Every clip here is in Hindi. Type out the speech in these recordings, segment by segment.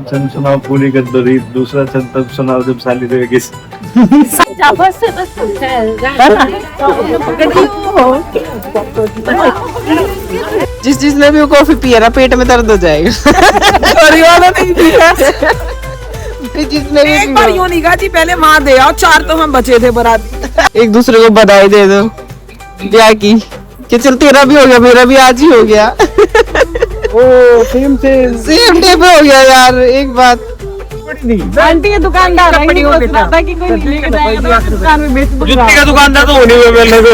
छंद सुनाओ पूरी गद्दरी, दूसरा छंद तब सुनाओ जब साली देगी। जिसने भी वो कॉफी पिया ना पेट में दर्द हो जाएगा। जिसने भी एक बार यूं नहीं कहा जी, पहले माँ दे आओ, 4 तो हम बचे थे बारात। एक दूसरे को बधाई दे दो ब्याह की कि चल तेरा भी हो गया मेरा भी आज ही हो गया। ओ सेम डे पे हो गया यार। एक बात आंटी के दुकानदार है, नहीं सोच रहा था कि कोई लेके जाएगा तो दुकान में बेच दूंगा। जुत्ती का दुकानदार तो होने हुए पहले तो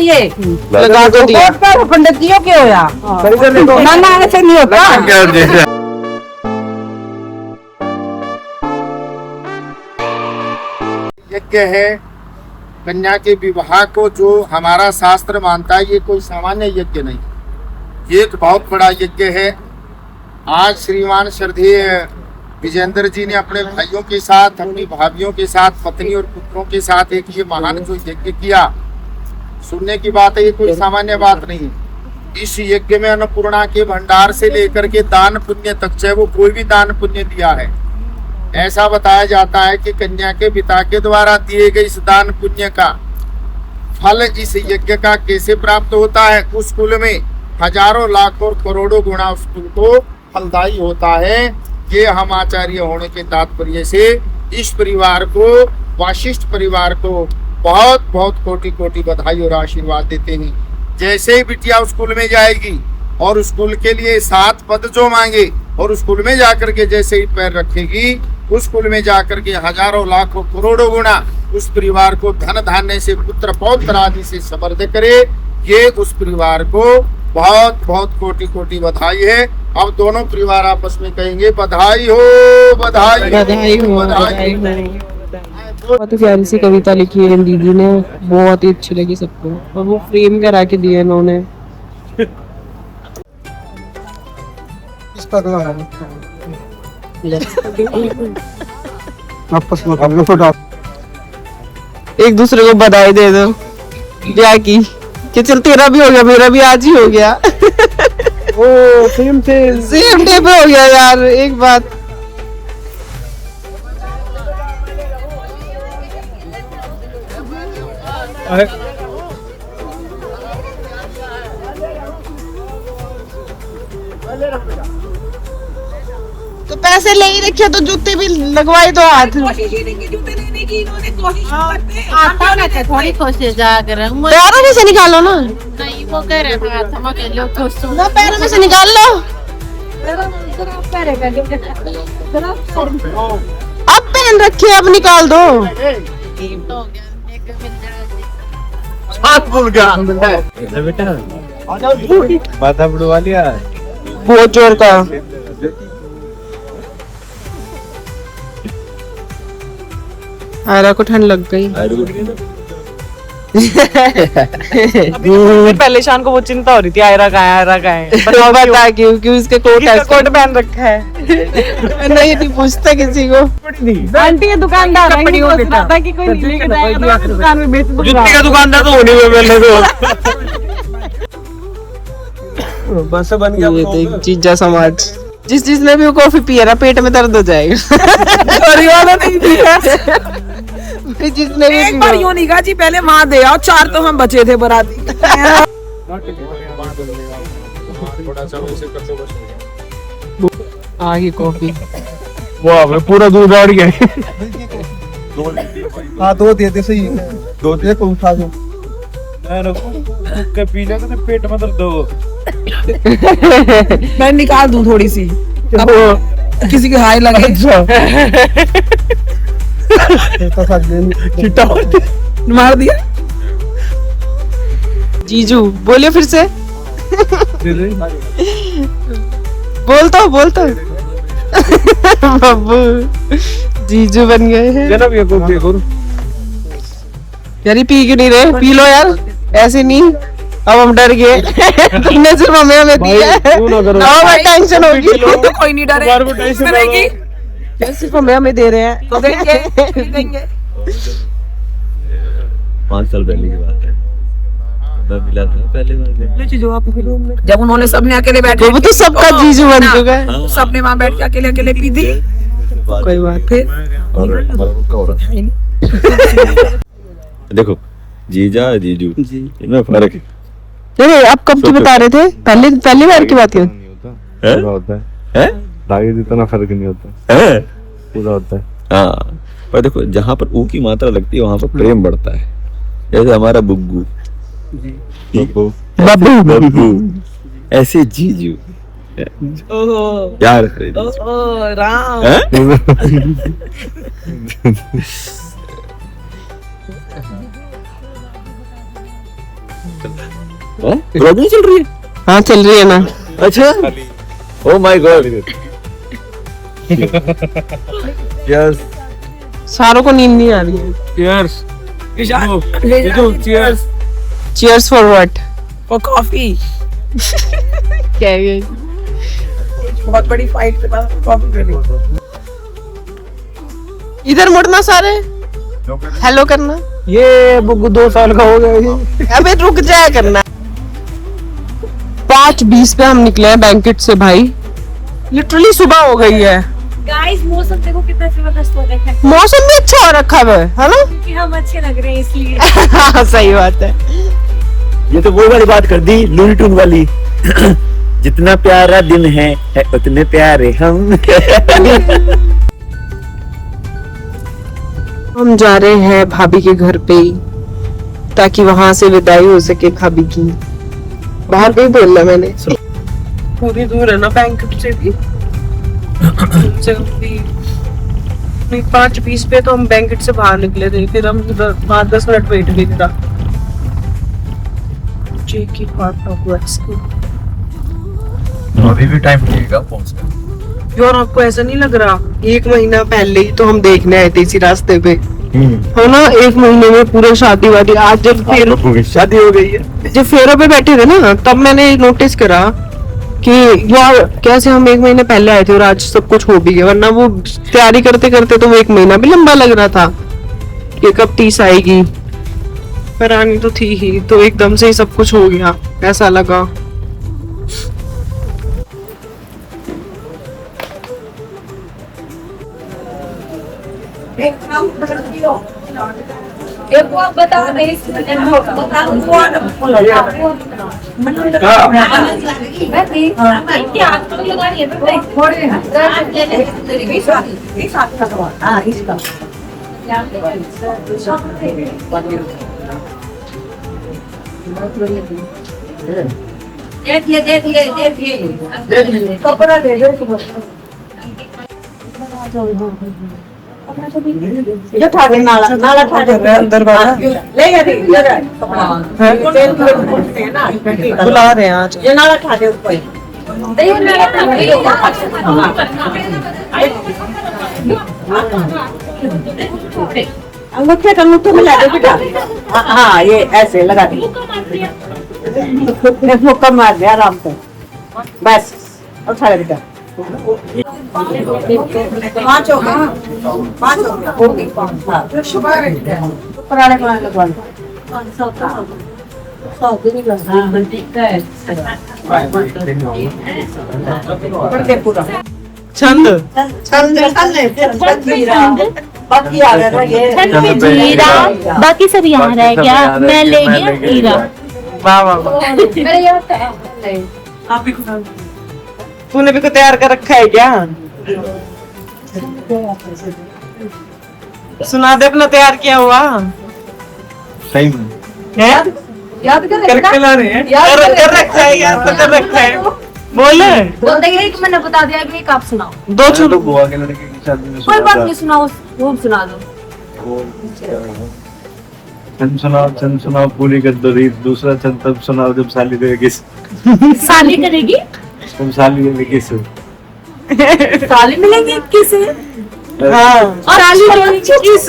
ये लगा तो दिया। पर पंडित जी क्यों होया? ना ना ऐसे नहीं होता। यज्ञ है कन्या के विवाह को, जो हमारा शास्त्र मानता है, ये कोई सामान्य यज्ञ नहीं, ये एक बहुत बड़ा यज्ञ है। आज श्रीमान श्रद्धेय विजेंद्र जी ने अपने भाइयों के साथ, अपनी भाभियों के साथ, पत्नी और पुत्रों के साथ एक ये महान जो यज्ञ किया, सुनने की बात है, ये कोई सामान्य बात नहीं है। इस यज्ञ में अन्नपूर्णा के भंडार से लेकर के दान पुण्य तक, चाहे वो कोई भी दान पुण्य दिया है, ऐसा बताया जाता है कि कन्या के पिता के द्वारा दिए गए इस दान पुण्य का फल इस यज्ञ का कैसे प्राप्त होता है। उस कुल में हजारों लाख और करोड़ों गुना उस कुल को फलदायी होता है। ये हम आचार्य होने के तात्पर्य से इस परिवार को, वाशिष्ठ परिवार को बहुत बहुत कोटि कोटि बधाई और आशीर्वाद देते हैं। जैसे ही बिटिया उस कुल में जाएगी और उस कुल के लिए 7 पद जो मांगे और उस कुल में जाकर के जैसे ही पैर रखेगी, उस कुल में जाकर के हजारों लाखों करोड़ों गुना उस परिवार को धन धान्य से, पुत्र पौत्र आदि से समृद्ध करे। ये उस परिवार को बहुत बहुत कोटि कोटि बधाई है। अब दोनों परिवार आपस में कहेंगे बधाई हो, बधाई हो, बधाई हो, बधाई हो। बहुत ही प्यारी सी कविता लिखी है दीदी ने, बहुत ही अच्छी लगी सबको, और वो फ्रेम करा के दिए इन्होंने। एक दूसरे को बधाई दे दो ब्याह की कि चल तेरा भी हो गया मेरा भी आज ही हो गया। ओ सेम डे पे हो गया यार। एक बात तो पैसे ले ही रखे तो जूते भी लगवाए तो हाथ। थोड़ी कोशिश पैरों में से निकालो ना, नहीं वो कह रहे थे हाथ में लो तो ना पैरों में से निकाल लो। अब पहन रखे अब निकाल दो। बेटा माथा बुड़वा लिया बहुत जोर का। आयरा को ठंड लग गई। पहले शाम को वो चिंता हो रही थी, आयरा कहाँ है, आयरा कहाँ है। बता क्यों इसके कोट पहन रखा है। नहीं पूछता किसी को। आंटी के दुकानदार है, नहीं सोच रहा था कि कोई लेके जाएगा तो दुकान में बेच दूंगा। जुत्ती का दुकानदार तो होने हुए पहले तो बस बन गया। ये देख जीजा समाज, जिसने भी वो कॉफी पिया ना पेट में दर्द हो जाएगा। जिसने भी एक बार यूं नहीं कहा जी, पहले माँ दे आओ, 4 तो हम बचे थे बाराती। आ गई कॉफी। वाह पूरा दूध आ गया। हाँ 2 दे दे, सही 2 दे तो उठा दो। के पी ले तो पेट में दर्द हो। मैं निकाल दूं थोड़ी सी, किसी के हाई लगे। चिट्टा मार दिया। जीजू बोलिए फिर से। बोल तो बब्बू जीजू बन गए हैं। जनाब ये कॉफी करो यार ये पी क्यों नहीं रहे? पी लो यार, ऐसे नहीं। अब हम डर गए। तुमने सिर्फ हमें दिया है, अब टेंशन होगी। तो कोई नहीं डरे, सिर्फ हमें दे रहे हैं। तो देंगे। 5 साल पहले की बात है। मिला था पहले वाले। जब उन्होंने सबने अकेले बैठ वो तो सबका जीजू बन चुका है। हाँ। सबने वहाँ बैठ के अकेले अकेले पी थी। कोई बात फिर देखो जीजा जीजू इनमें फर्क है। नहीं आप कब की बता रहे थे? पहली बार की बात है। पूरा होता है हैं? दागे जितना फर्क नहीं होता, हैं? पूरा होता है। हाँ पर देखो जहाँ पर ऊ की मात्रा लगती है वहाँ पर प्रेम बढ़ता है। जैसे हमारा बुग्गू बब्बू बब्बू ऐसे जीजू यार राम नहीं चल रही है। हाँ चल रही है ना। अच्छा ओ माय गॉड यस सारों को नींद नहीं आ रही है। Cheers for what? और कॉफी। क्या है ये? बहुत बड़ी फाइट के बाद कॉफी पी ली। इधर मुड़ना सारे, हेलो करना। ये बुग्गू 2 साल का हो गया ये। अबे रुक जाया करना। 5:20 पे हम निकले हैं बैंकेट से भाई। लिटरली सुबह हो गई है। गाइस मौसम देखो कितना जबरदस्त हो रखा है मौसम भी अच्छा हो रखा है ना? क्योंकि हम अच्छे लग रहे हैं इसलिए। हाँ सही बात है। ये तो वो वाली बात कर दी लूनी टून वाली जितना प्यारा दिन है उतने प्यारे हम। हम जा रहे हैं भाभी के घर पे ताकि वहां से विदाई हो सके भाभी की। बाहर नहीं बोलना मैंने। पूरी दूर है ना बैंकेट से भी। 5:20 पे तो हम बैंकेट से बाहर निकले थे, फिर हम 5-10 मिनट वेट भी करा। अभी भी टाइम लगेगा पहुंचने। यार आपको ऐसा नहीं लग रहा 1 महीना पहले ही तो हम देखने आए थे इसी रास्ते पे, है ना? 1 महीने में पूरा शादी वादी। आज जब फेरों शादी हो गई है। जब फेरों पे बैठे थे ना तब मैंने नोटिस करा कि यार कैसे हम 1 महीने पहले आए थे और आज सब कुछ हो भी गया। वरना वो तैयारी करते करते तो वो 1 महीना भी लंबा लग रहा था कि कब 30 आएगी, पर आनी तो थी ही। तो एकदम से ही सब कुछ हो गया, ऐसा लगा। एक बात बता मेरी कपड़ा दे दो। ये ठा दे नाला ठा दे अंदर बाहर ले जा दे इधर बुला रहे हैं आज। ये नाला ठा दे ऊपर। अंगूठे का अंगूठे मिला दे बेटा। हाँ ये ऐसे लगा दे, मुक्का मार दे आराम से, बस उठा ले बेटा। 5 हो गया, 5 हो गया, हो गई 5। पुराने पुराने लगवा लो। 100 भी नहीं लगता। बड़े पूरा छंद बाकी आ गया ये जीरा बाकी सब यहाँ रह गया, मैं ले गया हीरा। वाह वाह। मेरे यार आप भी खुदा तूने भी को तैयार कर रखा है क्या? सुना दे अपना तैयार किया हुआ सही में है। याद कर करके ला रहे हैं। कर रखा है यार, तो कर रखा है। बोले बोल देंगे कि मैंने बता दिया कि आप सुनाओ। 2 छोड़। बुआ के लड़के की शादी में कोई बात नहीं, सुनाओ वो सुना दो। चंद सुनाओ पूरी गद्दरी। दूसरा चंद तब सुनाओ जब साली देगी। साली करेगी, तुम साली देगी किस? साली मिलेंगी किसे? हाँ और साली मिलेंगी किस?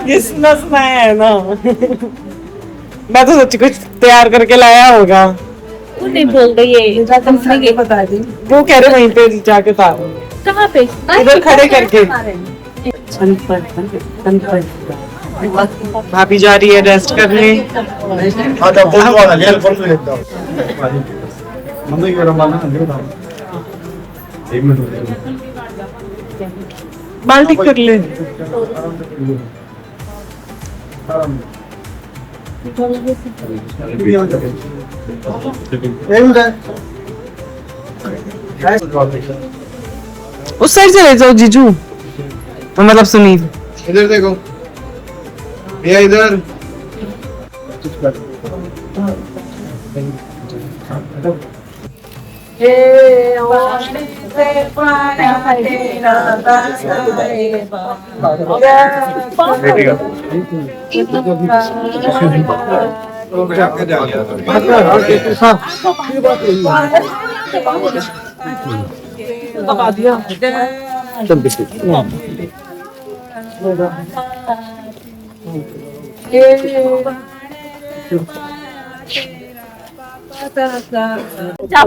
किसने सुनाया है ना। मैं तो सच्ची कुछ तैयार करके लाया होगा। वो नहीं बोल रही है, तुमने बता दी। वो कह रहे वहीं पे जाके था, कहाँ पे? इधर खड़े करके। भाभी जा रही है रेस्ट करने। बाल्टी कर ले। उस साइड से ले जाओ जीजू, मतलब सुनील। इधर देखो भैया, इधर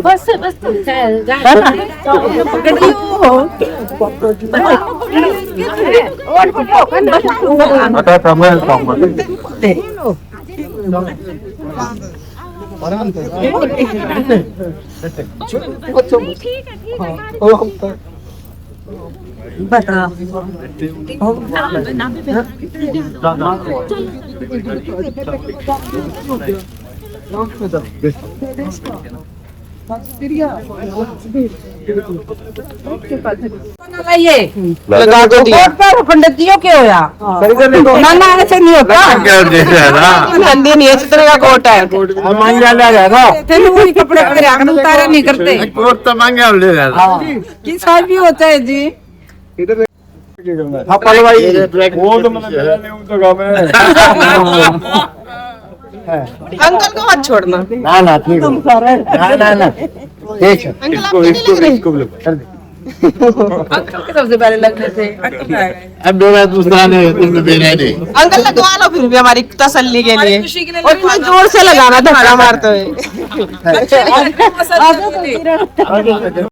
बस बस लगा दो दिया। पंडित जी क्यों होया ना ना ऐसे नहीं होता नंदी नहीं है, चित्र का कोट है तेरे वही कपड़े पहने आकर उतारे नहीं करते किस साल भी होता है जी। अंकल को मत छोड़ना। ना ठीक है ना ठीक है। अंकल के सबसे पहले लगने थे अंकल आ गए। अब दो बार दूसरा नहीं तुमने बेरा नहीं। अंकल लगवा लो फिर भी हमारी तसल्ली के लिए, और इतना जोर से लगाना धक्का मारते हुए।